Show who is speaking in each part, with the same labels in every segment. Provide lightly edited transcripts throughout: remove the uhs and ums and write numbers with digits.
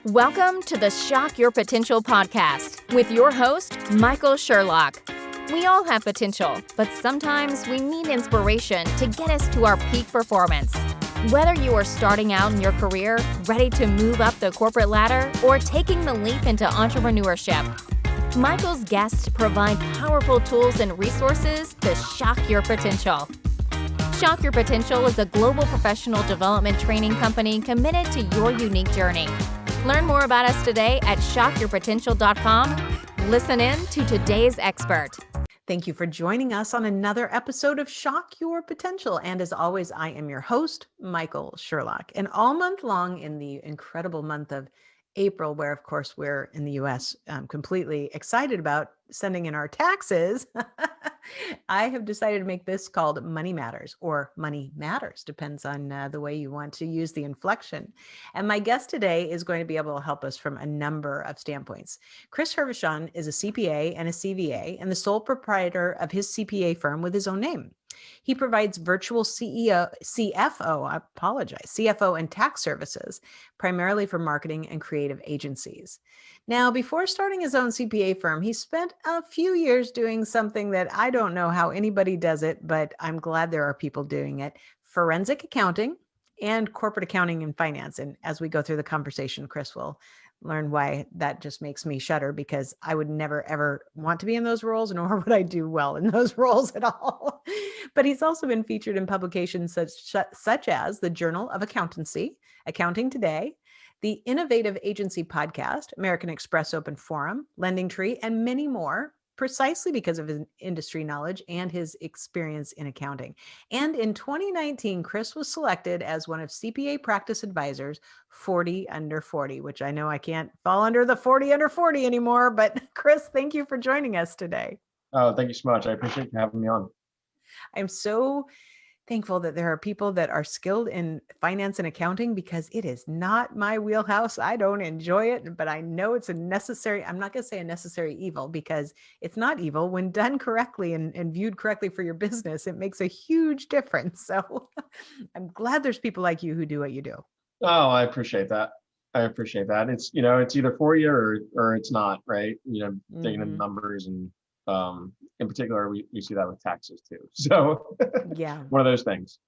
Speaker 1: Welcome to the Shock Your Potential podcast with your host, Michael Sherlock. We all have potential, but sometimes we need inspiration to get us to our peak performance. Whether you are starting out in your career, ready to move up the corporate ladder, or taking the leap into entrepreneurship, Michael's guests provide powerful tools and resources to shock your potential. Shock Your Potential is a global professional development training company committed to your unique journey. Learn more about us today at shockyourpotential.com. Listen in to today's expert.
Speaker 2: Thank you for joining us on another episode of Shock Your Potential. And as always, I am your host, Michael Sherlock. And all month long in the incredible month of April, where of course we're in the US completely excited about sending in our taxes, I have decided to make this called Money Matters, or Money Matters, depends on the way you want to use the inflection. And my guest today is going to be able to help us from a number of standpoints. Chris Hervochon is a CPA and a CVA and the sole proprietor of his CPA firm with his own name. He provides virtual CFO and tax services, primarily for marketing and creative agencies. Now, before starting his own CPA firm, he spent a few years doing something that I don't know how anybody does it, but I'm glad there are people doing it: forensic accounting and corporate accounting and finance. And as we go through the conversation, Chris will learn why that just makes me shudder, because I would never, ever want to be in those roles, nor would I do well in those roles at all. But he's also been featured in publications such as the Journal of Accountancy, Accounting Today, the Innovative Agency Podcast, American Express Open Forum, LendingTree, and many more, precisely because of his industry knowledge and his experience in accounting. And in 2019, Chris was selected as one of CPA Practice Advisor's 40 under 40, which I know I can't fall under the 40 under 40 anymore. But Chris, thank you for joining us today.
Speaker 3: Oh, thank you so much. I appreciate you having me on.
Speaker 2: I'm so thankful that there are people that are skilled in finance and accounting, because it is not my wheelhouse. I don't enjoy it, but I know it's a necessary, I'm not going to say a necessary evil, because it's not evil. When done correctly and viewed correctly for your business, it makes a huge difference. So I'm glad there's people like you who do what you do.
Speaker 3: Oh, I appreciate that. It's, it's either for you or it's not, right? Taking in the numbers, and in particular, we see that with taxes too. So
Speaker 2: yeah,
Speaker 3: one of those things.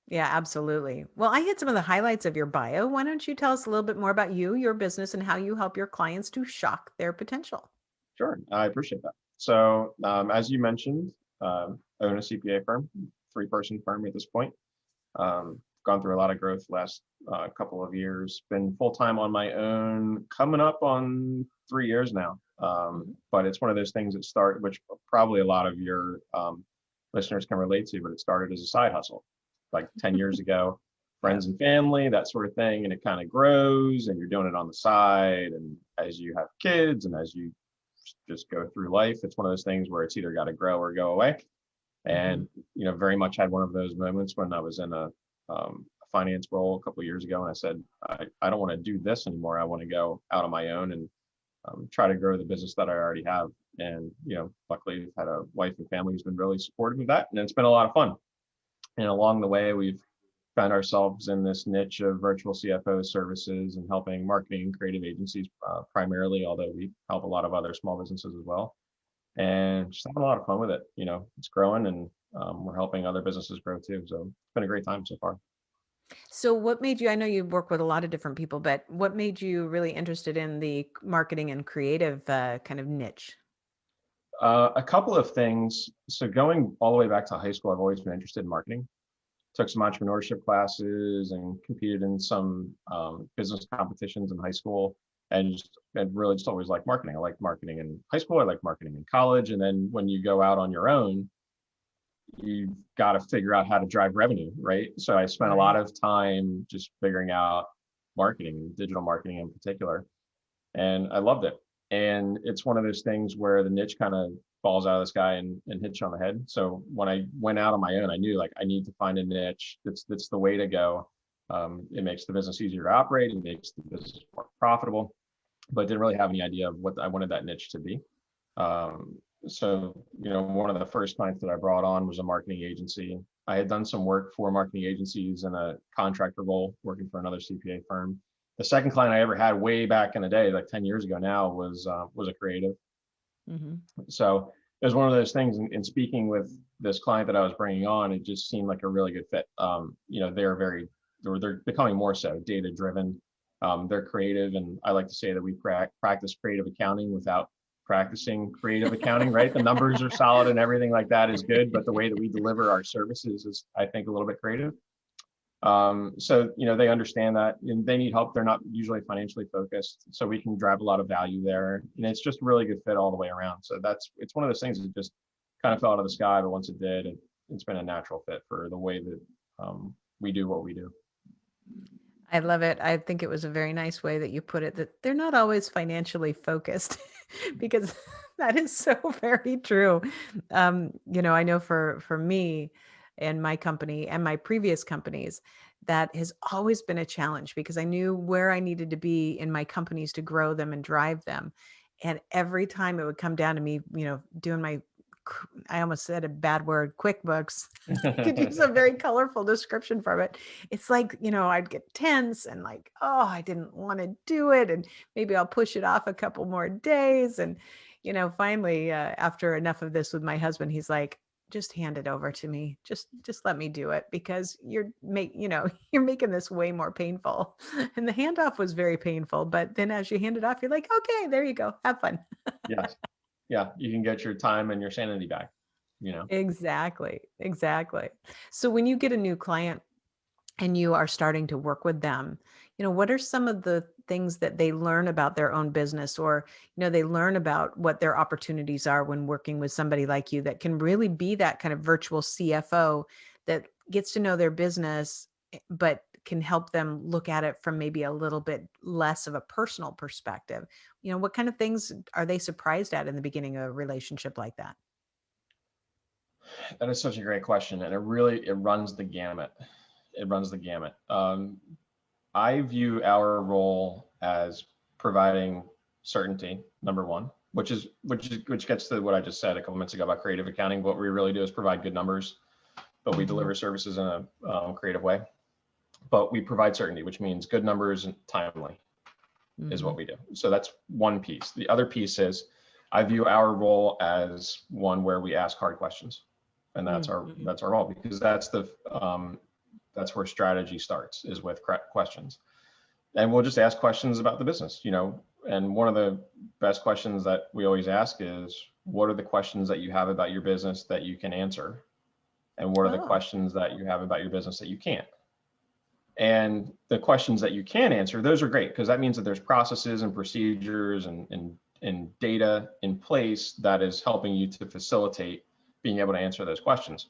Speaker 2: Yeah, absolutely. Well, I hit some of the highlights of your bio. Why don't you tell us a little bit more about you, your business, and how you help your clients to shock their potential?
Speaker 3: Sure, I appreciate that. So as you mentioned, I own a CPA firm, 3-person firm at this point. Gone through a lot of growth last couple of years. Been full-time on my own, coming up on 3 years now. But it's one of those things that started, which probably a lot of your listeners can relate to, but it started as a side hustle, like 10 years ago, friends and family, that sort of thing. And it kind of grows, and you're doing it on the side. And as you have kids and as you just go through life, it's one of those things where it's either got to grow or go away. And, very much had one of those moments when I was in a finance role a couple of years ago. And I said, I don't want to do this anymore. I want to go out on my own and try to grow the business that I already have. And, luckily I've had a wife and family who's been really supportive of that. And it's been a lot of fun. And along the way, we've found ourselves in this niche of virtual CFO services and helping marketing and creative agencies primarily, although we help a lot of other small businesses as well. And just having a lot of fun with it. It's growing, and we're helping other businesses grow too. So it's been a great time so far.
Speaker 2: So what made you, I know you work with a lot of different people, but what made you really interested in the marketing and creative kind of niche?
Speaker 3: A couple of things. So going all the way back to high school, I've always been interested in marketing. Took some entrepreneurship classes and competed in some business competitions in high school, and really just always liked marketing. I liked marketing in high school. I liked marketing in college. And then when you go out on your own, you've got to figure out how to drive revenue, right? So I spent a lot of time just figuring out marketing, digital marketing in particular, and I loved it. And it's one of those things where the niche kind of falls out of the sky and hits you on the head. So when I went out on my own, I knew I need to find a niche that's the way to go. It makes the business easier to operate, it makes the business more profitable, but didn't really have any idea of what I wanted that niche to be. So, one of the first clients that I brought on was a marketing agency. I had done some work for marketing agencies in a contractor role, working for another CPA firm. The second client I ever had way back in the day, like 10 years ago now, was a creative.
Speaker 2: Mm-hmm.
Speaker 3: So it was one of those things. In speaking with this client that I was bringing on, it just seemed like a really good fit. They're becoming more so data driven. They're creative, and I like to say that we practice creative accounting without practicing creative accounting, right? The numbers are solid and everything like that is good, but the way that we deliver our services is, I think, a little bit creative. So, they understand that, and they need help. They're not usually financially focused, so we can drive a lot of value there. And it's just a really good fit all the way around. So it's one of those things that just kind of fell out of the sky, but once it did, it's been a natural fit for the way that we do what we do.
Speaker 2: I love it. I think it was a very nice way that you put it, that they're not always financially focused, because that is so very true. I know for me and my company and my previous companies, that has always been a challenge, because I knew where I needed to be in my companies to grow them and drive them. And every time it would come down to me, doing I almost said a bad word, QuickBooks. I could use a very colorful description for it. It's like, I'd get tense and like, oh, I didn't want to do it. And maybe I'll push it off a couple more days. And, finally, after enough of this with my husband, he's like, just hand it over to me. Just let me do it, because you're making this way more painful. And the handoff was very painful. But then as you hand it off, you're like, okay, there you go. Have fun.
Speaker 3: Yes. Yeah, you can get your time and your sanity back,
Speaker 2: Exactly. So when you get a new client and you are starting to work with them, what are some of the things that they learn about their own business, or, they learn about what their opportunities are when working with somebody like you, that can really be that kind of virtual CFO that gets to know their business, but can help them look at it from maybe a little bit less of a personal perspective? What kind of things are they surprised at in the beginning of a relationship like that?
Speaker 3: That is such a great question, and it runs the gamut. It runs the gamut. I view our role as providing certainty, number one, which gets to what I just said a couple minutes ago about creative accounting. What we really do is provide good numbers, but we deliver services in a creative way. But we provide certainty, which means good numbers and timely is what we do. So that's one piece. The other piece is, I view our role as one where we ask hard questions, and that's our role, because that's where strategy starts, is with correct questions. And we'll just ask questions about the business, and one of the best questions that we always ask is, what are the questions that you have about your business that you can answer? And what are the questions that you have about your business that you can't? And the questions that you can answer, those are great, because that means that there's processes and procedures and data in place that is helping you to facilitate being able to answer those questions.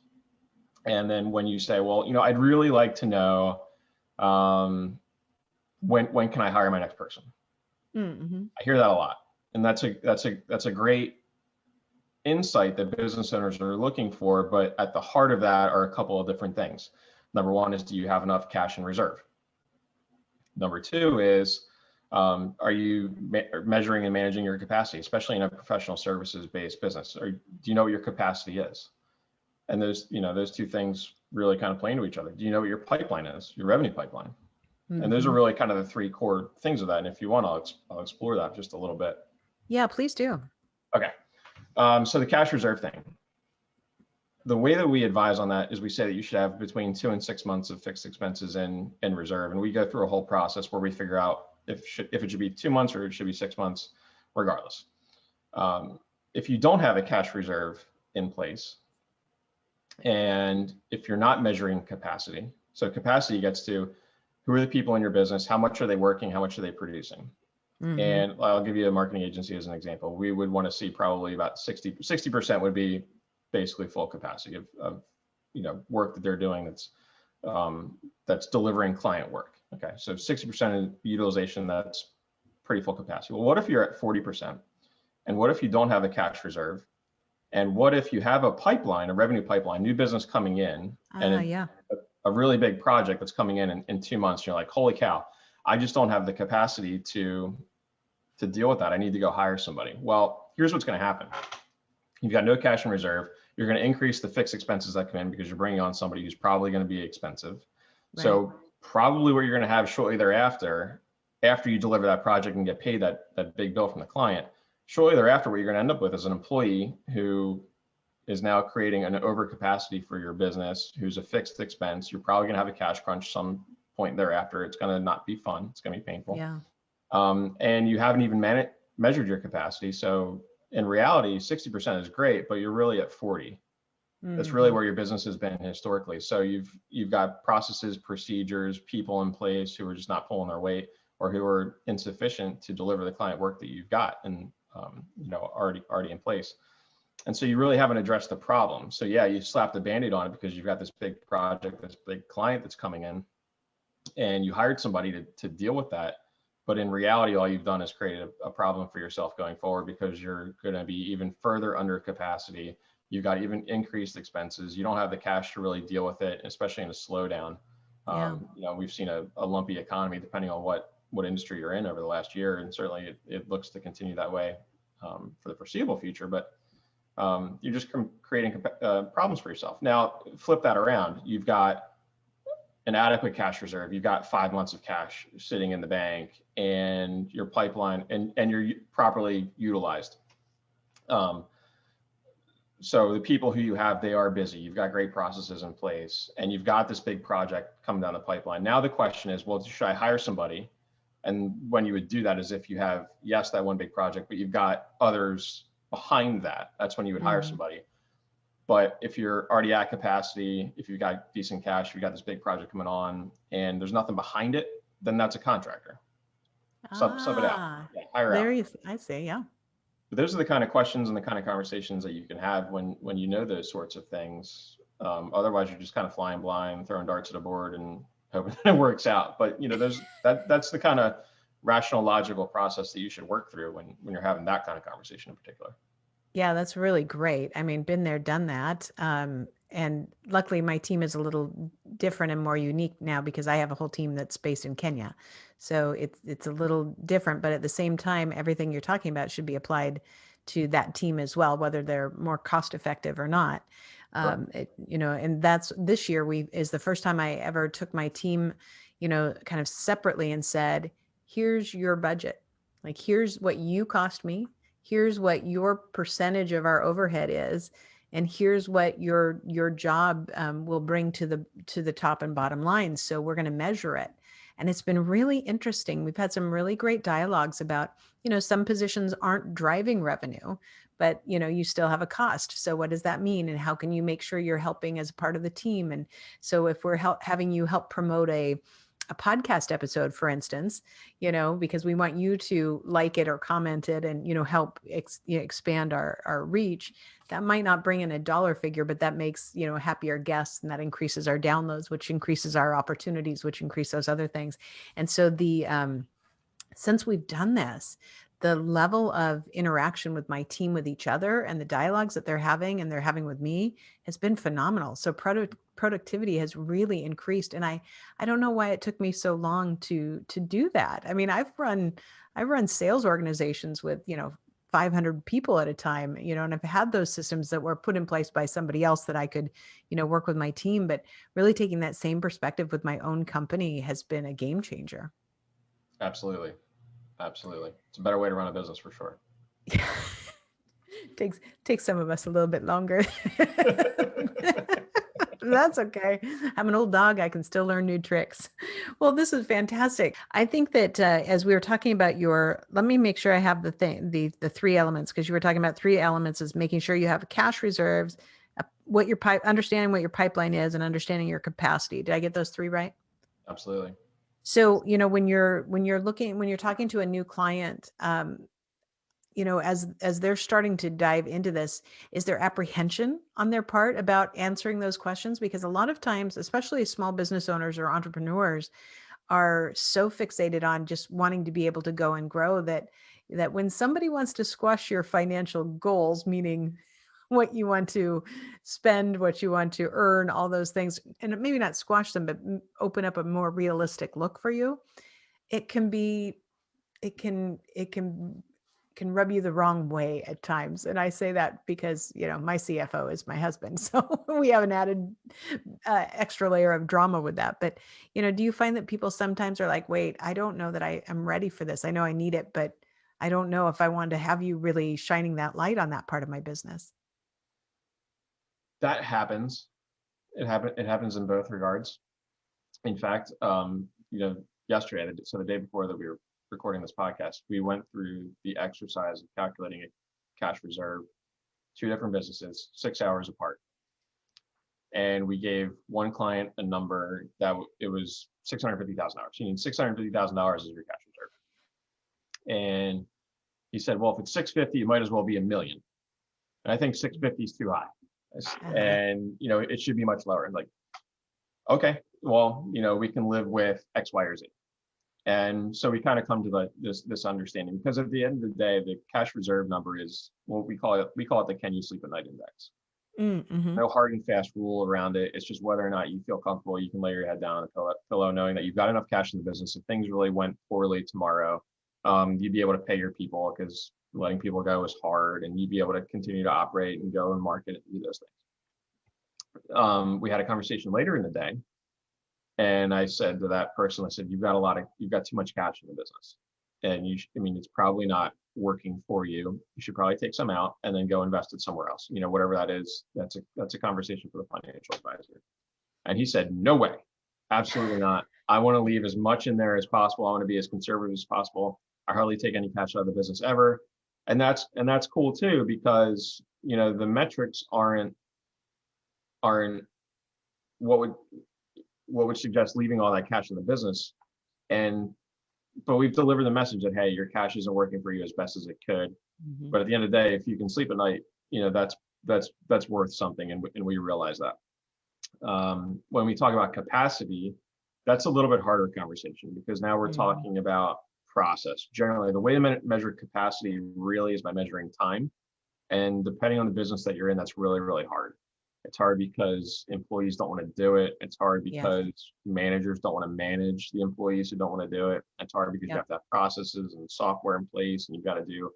Speaker 3: And then when you say, well, I'd really like to know, when can I hire my next person? I hear that a lot, and that's a great insight that business owners are looking for. But at the heart of that are a couple of different things. Number one is, do you have enough cash in reserve? Number two is, are you measuring and managing your capacity, especially in a professional services based business? Or do you know what your capacity is? And those two things really kind of play into each other. Do you know what your pipeline is, your revenue pipeline? And those are really kind of the three core things of that. And if you want, I'll explore that just a little bit.
Speaker 2: Yeah, please do.
Speaker 3: Okay. So the cash reserve thing. The way that we advise on that is, we say that you should have between 2 and 6 months of fixed expenses in reserve. And we go through a whole process where we figure out if it should be 2 months or it should be 6 months, regardless. If you don't have a cash reserve in place, and if you're not measuring capacity, so capacity gets to, who are the people in your business? How much are they working? How much are they producing? And I'll give you a marketing agency as an example. We would want to see probably about 60% would be basically full capacity of work that they're doing that's delivering client work. Okay, so 60% utilization, that's pretty full capacity. Well, what if you're at 40%? And what if you don't have a cash reserve? And what if you have a pipeline, a revenue pipeline, new business coming in, and a really big project that's coming in 2 months? You're like, holy cow, I just don't have the capacity to deal with that. I need to go hire somebody. Well, here's what's going to happen. You've got no cash in reserve. You're going to increase the fixed expenses that come in, because you're bringing on somebody who's probably going to be expensive. Right. So probably what you're going to have shortly thereafter, after you deliver that project and get paid that big bill from the client, shortly thereafter, what you're going to end up with is an employee who is now creating an overcapacity for your business, who's a fixed expense. You're probably going to have a cash crunch some point thereafter. It's going to not be fun. It's going to be painful.
Speaker 2: Yeah.
Speaker 3: And you haven't even measured your capacity. So in reality, 60% is great, but you're really at 40. That's really where your business has been historically. So you've got processes, procedures, people in place who are just not pulling their weight, or who are insufficient to deliver the client work that you've got and already in place. And so you really haven't addressed the problem. So yeah, you slapped a Band-Aid on it because you've got this big project, this big client that's coming in, and you hired somebody to deal with that. But in reality, all you've done is created a problem for yourself going forward, because you're going to be even further under capacity. You've got even increased expenses. You don't have the cash to really deal with it, especially in a slowdown. We've seen a lumpy economy depending on what industry you're in over the last year, and certainly it looks to continue that way for the foreseeable future. But you're just creating problems for yourself. Now, flip that around. You've got an adequate cash reserve. You've got 5 months of cash sitting in the bank, and your pipeline and you're properly utilized. So the people who you have, they are busy. You've got great processes in place, and you've got this big project coming down the pipeline. Now the question is, well, should I hire somebody? And when you would do that is if you have, yes, that one big project, but you've got others behind that. That's when you would hire somebody. But if you're already at capacity, if you've got decent cash, you've got this big project coming on, and there's nothing behind it, then that's a contractor. Sub it out. Yeah, hire out.
Speaker 2: I see. Yeah.
Speaker 3: But those are the kind of questions and the kind of conversations that you can have when you know those sorts of things. Otherwise, you're just kind of flying blind, throwing darts at a board and hoping it works out. But that's the kind of rational, logical process that you should work through when you're having that kind of conversation in particular.
Speaker 2: Yeah, that's really great. I mean, been there, done that. And luckily my team is a little different and more unique now, because I have a whole team that's based in Kenya. So it's a little different, but at the same time, everything you're talking about should be applied to that team as well, whether they're more cost effective or not. And that's this year is the first time I ever took my team, kind of separately and said, here's your budget. Like, here's what you cost me. Here's what your percentage of our overhead is. And here's what your job will bring to the top and bottom lines. So we're going to measure it. And it's been really interesting. We've had some really great dialogues about, some positions aren't driving revenue, but, you still have a cost. So what does that mean? And how can you make sure you're helping as a part of the team? And so if we're having you help promote a podcast episode, for instance, because we want you to like it or comment it and, help expand our reach, that might not bring in a dollar figure, but that makes, happier guests, and that increases our downloads, which increases our opportunities, which increase those other things. And so since we've done this, the level of interaction with my team, with each other, and the dialogues that they're having with me has been phenomenal. So productivity has really increased. And I don't know why it took me so long to do that. I mean, I've run sales organizations with, 500 people at a time, and I've had those systems that were put in place by somebody else that I could, work with my team. But really taking that same perspective with my own company has been a game changer.
Speaker 3: Absolutely. It's a better way to run a business for sure.
Speaker 2: Takes some of us a little bit longer. That's okay. I'm an old dog. I can still learn new tricks. Well, this is fantastic. I think that as we were talking about let me make sure I have the three elements, because you were talking about three elements: is making sure you have cash reserves, understanding what your pipeline is, and understanding your capacity. Did I get those three right?
Speaker 3: Absolutely.
Speaker 2: So, when you're talking to a new client, as they're starting to dive into this, is there apprehension on their part about answering those questions? Because a lot of times, especially small business owners or entrepreneurs, are so fixated on just wanting to be able to go and grow that when somebody wants to squash your financial goals, meaning what you want to spend, what you want to earn, all those things, and maybe not squash them, but open up a more realistic look for you, it can can rub you the wrong way at times. And I say that because, my CFO is my husband. So we have an added extra layer of drama with that. But, do you find that people sometimes are like, wait, I don't know that I am ready for this. I know I need it, but I don't know if I want to have you really shining that light on that part of my business.
Speaker 3: That happens. It happens in both regards. In fact, yesterday, so the day before that we were recording this podcast, we went through the exercise of calculating a cash reserve, 2 different businesses, 6 hours apart. And we gave one client a number that it was $650,000. You need $650,000 as your cash reserve. And he said, well, if it's 650, it might as well be $1 million. And I think 650 is too high. And, it should be much lower. And like, okay, well, we can live with X, Y, or Z. And so we kind of come to this understanding, because at the end of the day, the cash reserve number is what we call it the Can You Sleep at Night Index.
Speaker 2: Mm-hmm.
Speaker 3: No hard and fast rule around it. It's just whether or not you feel comfortable, you can lay your head down on the pillow knowing that you've got enough cash in the business. If things really went poorly tomorrow, you'd be able to pay your people, because letting people go is hard, and you'd be able to continue to operate and go and market and do those things. We had a conversation later in the day, and I said to that person, I said, you've got too much cash in the business, and it's probably not working for you. You should probably take some out and then go invest it somewhere else. Whatever that is, that's a conversation for the financial advisor. And he said, no way, absolutely not. I want to leave as much in there as possible. I want to be as conservative as possible. I hardly take any cash out of the business ever. And that's cool too, because, the metrics aren't what would suggest leaving all that cash in the business. But we've delivered the message that, hey, your cash isn't working for you as best as it could. Mm-hmm. But at the end of the day, if you can sleep at night, that's worth something. And we realize that. When we talk about capacity, that's a little bit harder conversation, because now we're talking about process. Generally, the way to measure capacity really is by measuring time. And depending on the business that you're in, that's really, really hard. It's hard because employees don't want to do it. It's hard because managers don't want to manage the employees who don't want to do it. It's hard because you have to have processes and software in place, and you've got to do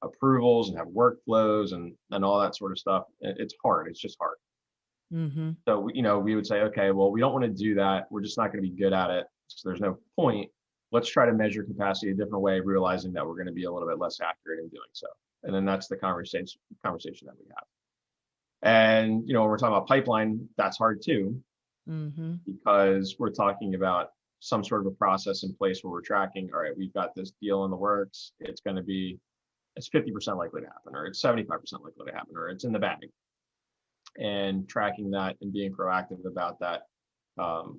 Speaker 3: approvals and have workflows and all that sort of stuff. It's hard. It's just hard. Mm-hmm. So, we would say, okay, well, we don't want to do that. We're just not going to be good at it. So there's no point. Let's try to measure capacity a different way, realizing that we're going to be a little bit less accurate in doing so. And then that's the conversation that we have. And, when we're talking about pipeline, that's hard too, because we're talking about some sort of a process in place where we're tracking, all right, we've got this deal in the works. It's 50% likely to happen, or it's 75% likely to happen, or it's in the bag. And tracking that and being proactive about that,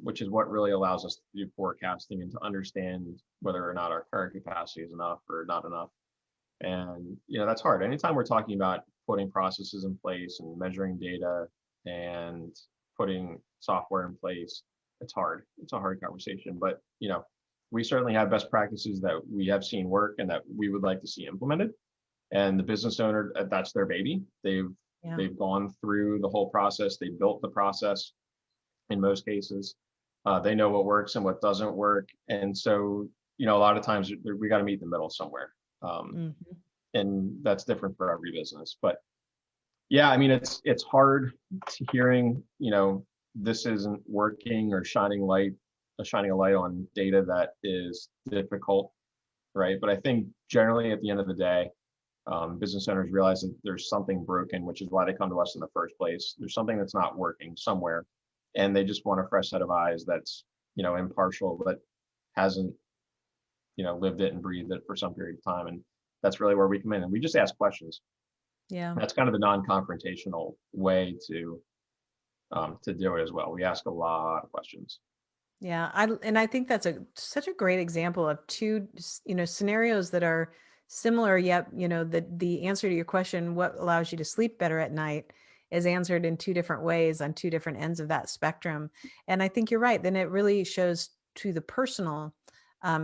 Speaker 3: which is what really allows us to do forecasting and to understand whether or not our current capacity is enough or not enough. And, that's hard. Anytime we're talking about putting processes in place and measuring data and putting software in place, it's hard. It's a hard conversation, but, we certainly have best practices that we have seen work and that we would like to see implemented. And the business owner, that's their baby. They've gone through the whole process. They built the process in most cases. They know what works and what doesn't work. And so, a lot of times we got to meet in the middle somewhere. And that's different for every business. But yeah, it's hard to hearing, this isn't working, or shining a light on data that is difficult, right? But I think generally at the end of the day, business owners realize that there's something broken, which is why they come to us in the first place. There's something that's not working somewhere, and they just want a fresh set of eyes that's, impartial, but hasn't, lived it and breathed it for some period of time. And that's really where we come in, and we just ask questions. Yeah, that's kind of the non-confrontational way to do it as well. We ask a lot of questions.
Speaker 2: Yeah, I think that's such a great example of two, scenarios that are similar, yet, the answer to your question, what allows you to sleep better at night, is answered in two different ways on two different ends of that spectrum. And I think you're right. Then it really shows to the personal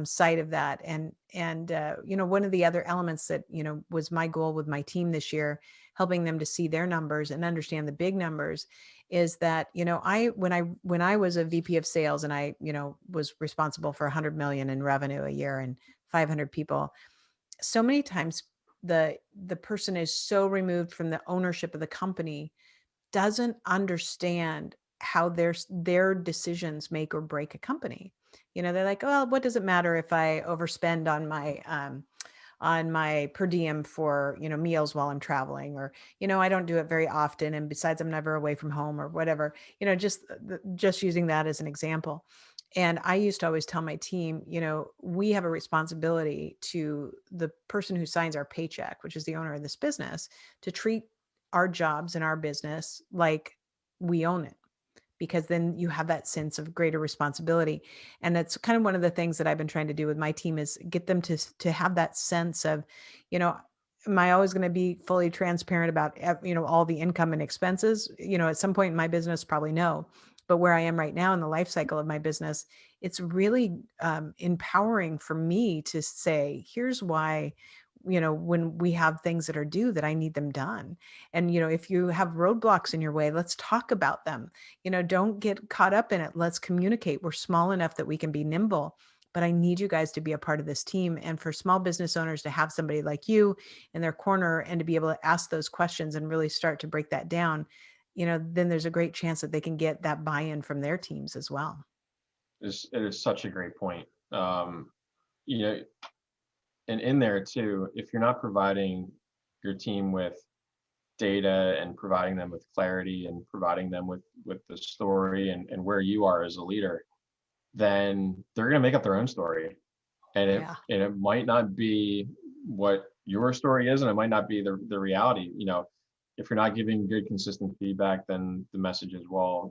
Speaker 2: side of that. And one of the other elements that, was my goal with my team this year, helping them to see their numbers and understand the big numbers, is that, when I was a VP of sales and I, was responsible for 100 million in revenue a year and 500 people, so many times the person is so removed from the ownership of the company, doesn't understand how their decisions make or break a company. They're like, well, what does it matter if I overspend on my per diem for, meals while I'm traveling, or, I don't do it very often. And besides, I'm never away from home or whatever, just using that as an example. And I used to always tell my team, we have a responsibility to the person who signs our paycheck, which is the owner of this business, to treat our jobs and our business like we own it, because then you have that sense of greater responsibility. And that's kind of one of the things that I've been trying to do with my team, is get them to have that sense of, am I always going to be fully transparent about, all the income and expenses? At some point in my business, probably no. But where I am right now in the life cycle of my business, it's really empowering for me to say, here's why, when we have things that are due, that I need them done. And, if you have roadblocks in your way, let's talk about them. Don't get caught up in it. Let's communicate. We're small enough that we can be nimble, but I need you guys to be a part of this team. And for small business owners to have somebody like you in their corner and to be able to ask those questions and really start to break that down, then there's a great chance that they can get that buy-in from their teams as well.
Speaker 3: It is such a great point. You know, and in there too, if you're not providing your team with data and providing them with clarity and providing them with the story and where you are as a leader, then they're going to make up their own story. And it might not be what your story is, and it might not be the reality. If you're not giving good, consistent feedback, then the message is, well,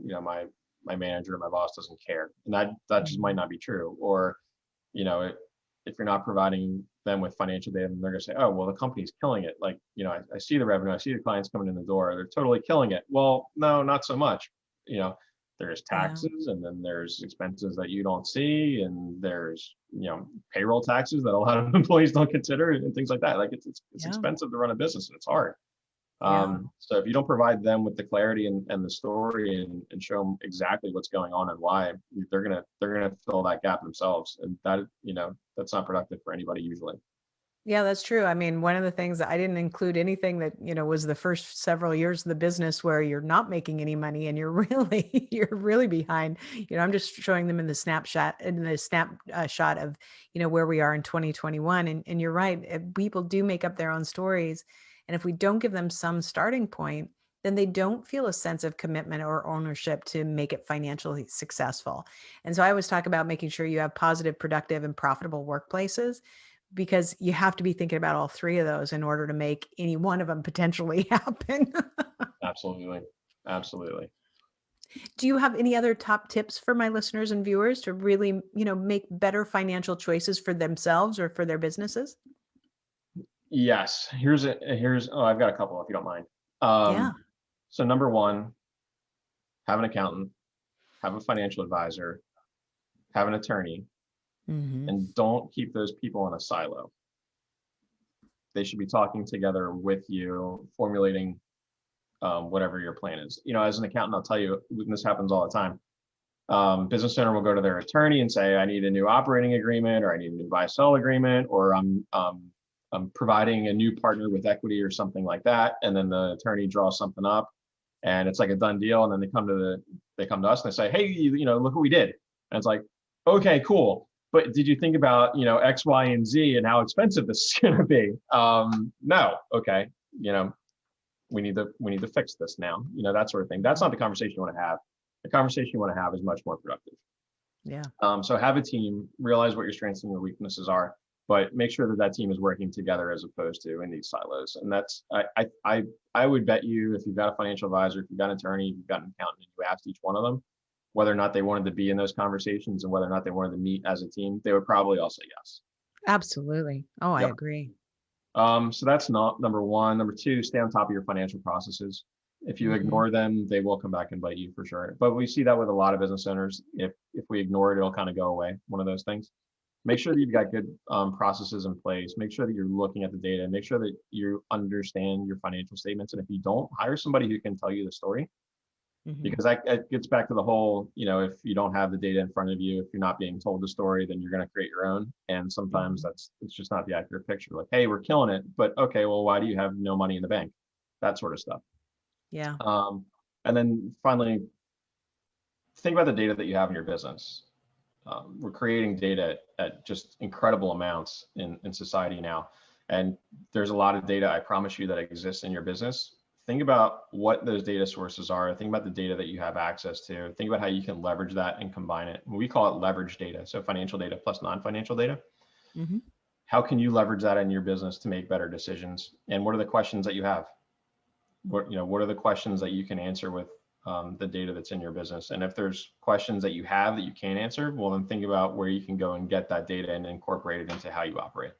Speaker 3: my manager, my boss doesn't care. And that just might not be true. Or, if you're not providing them with financial data, then they're going to say, oh, well, the company's killing it. Like, I see the revenue, I see the clients coming in the door, they're totally killing it. Well, no, not so much. There's taxes, and then there's expenses that you don't see, and there's payroll taxes that a lot of employees don't consider, and things like that. Like it's expensive to run a business, and it's hard. So if you don't provide them with the clarity and the story and show them exactly what's going on and why, they're gonna fill that gap themselves, and that's not productive for anybody usually.
Speaker 2: Yeah, that's true. I mean, one of the things that I didn't include anything that, was the first several years of the business where you're not making any money and you're really behind. I'm just showing them in the snapshot of, where we are in 2021. And you're right. People do make up their own stories. And if we don't give them some starting point, then they don't feel a sense of commitment or ownership to make it financially successful. And so I always talk about making sure you have positive, productive, and profitable workplaces, because you have to be thinking about all three of those in order to make any one of them potentially happen.
Speaker 3: Absolutely. Absolutely.
Speaker 2: Do you have any other top tips for my listeners and viewers to really, make better financial choices for themselves or for their businesses?
Speaker 3: Yes. I've got a couple, if you don't mind.
Speaker 2: Yeah.
Speaker 3: So number one, have an accountant, have a financial advisor, have an attorney, and don't keep those people in a silo. They should be talking together with you, formulating whatever your plan is. As an accountant, I'll tell you, this happens all the time. Business owner will go to their attorney and say, I need a new operating agreement, or I need a new buy-sell agreement, or I'm providing a new partner with equity or something like that. And then the attorney draws something up, and it's like a done deal. And then they come to us and they say, hey, look what we did. And it's like, okay, cool. But did you think about, X, Y, and Z and how expensive this is going to be? No. Okay. We need to fix this now, that sort of thing. That's not the conversation you want to have. The conversation you want to have is much more productive.
Speaker 2: Yeah.
Speaker 3: So have a team, realize what your strengths and your weaknesses are, but make sure that team is working together as opposed to in these silos. And that's, I would bet you, if you've got a financial advisor, if you've got an attorney, if you've got an accountant, you asked each one of them whether or not they wanted to be in those conversations and whether or not they wanted to meet as a team, they would probably all say yes.
Speaker 2: Absolutely. Oh,
Speaker 3: Yep.
Speaker 2: I agree.
Speaker 3: So that's not number one. Number two, stay on top of your financial processes. If you ignore them, they will come back and bite you for sure. But we see that with a lot of business owners. If we ignore it, it'll kind of go away. One of those things. Make sure that you've got good processes in place. Make sure that you're looking at the data. Make sure that you understand your financial statements. And if you don't, hire somebody who can tell you the story. because it gets back to the whole, if you don't have the data in front of you, if you're not being told the story, then you're going to create your own. And sometimes it's just not the accurate picture. Like, hey, we're killing it, but okay, well, why do you have no money in the bank? That sort of stuff.
Speaker 2: Yeah.
Speaker 3: And then finally, think about the data that you have in your business. We're creating data at just incredible amounts in society now. And there's a lot of data, I promise you, that exists in your business. Think about what those data sources are. Think about the data that you have access to. Think about how you can leverage that and combine it. We call it leverage data. So financial data plus non-financial data. How can you leverage that in your business to make better decisions? And what are the questions that you have? What are the questions that you can answer with the data that's in your business? And if there's questions that you have that you can't answer, well, then think about where you can go and get that data and incorporate it into how you operate.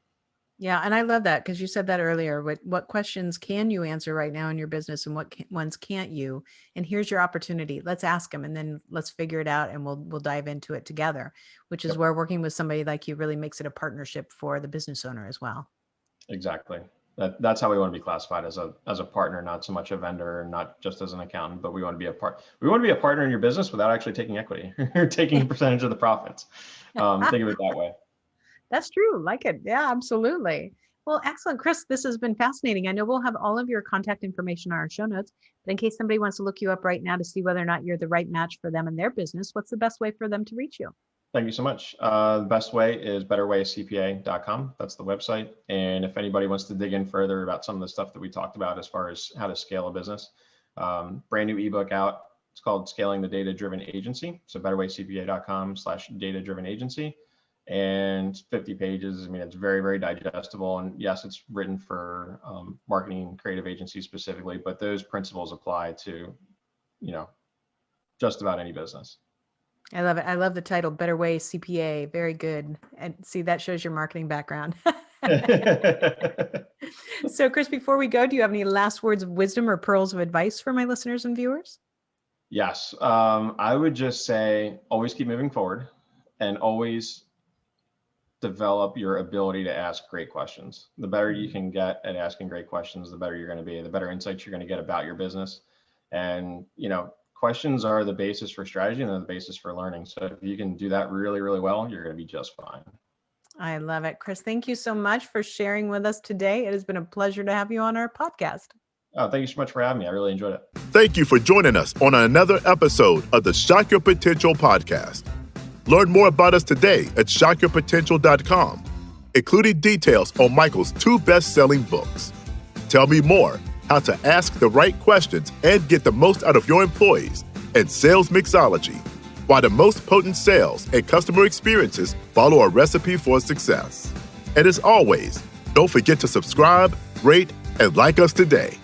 Speaker 2: Yeah. And I love that, because you said that earlier. What questions can you answer right now in your business, and what ones can't you? And here's your opportunity. Let's ask them, and then let's figure it out, and we'll dive into it together, which is where working with somebody like you really makes it a partnership for the business owner as well.
Speaker 3: Exactly. That's how we want to be classified, as a partner, not so much a vendor, not just as an accountant, but we want to be a partner in your business without actually taking equity or taking a percentage of the profits. Think of it that way.
Speaker 2: That's true. Like it. Yeah, absolutely. Well, excellent. Chris, this has been fascinating. I know we'll have all of your contact information on our show notes, but in case somebody wants to look you up right now to see whether or not you're the right match for them and their business, what's the best way for them to reach you?
Speaker 3: Thank you so much. The best way is betterwaycpa.com. That's the website. And if anybody wants to dig in further about some of the stuff that we talked about as far as how to scale a business, brand new ebook out. It's called Scaling the Data-Driven Agency. So betterwaycpa.com/data-driven agency. And 50 pages. I mean, it's very, very digestible. And yes, it's written for marketing and creative agencies specifically, but those principles apply to, just about any business.
Speaker 2: I love it. I love the title, Better Way CPA. Very good. And see, that shows your marketing background. So, Chris, before we go, do you have any last words of wisdom or pearls of advice for my listeners and viewers?
Speaker 3: Yes. I would just say, always keep moving forward, and always develop your ability to ask great questions. The better you can get at asking great questions, the better you're going to be, the better insights you're going to get about your business. And, questions are the basis for strategy, and they're the basis for learning. So if you can do that really, really well, you're going to be just fine.
Speaker 2: I love it. Chris, thank you so much for sharing with us today. It has been a pleasure to have you on our podcast.
Speaker 3: Oh, thank you so much for having me. I really enjoyed it.
Speaker 4: Thank you for joining us on another episode of the Shock Your Potential podcast. Learn more about us today at shockyourpotential.com, including details on Michael's 2 best-selling books. Tell me more, how to ask the right questions and get the most out of your employees, and Sales Mixology, why the most potent sales and customer experiences follow a recipe for success. And as always, don't forget to subscribe, rate, and like us today.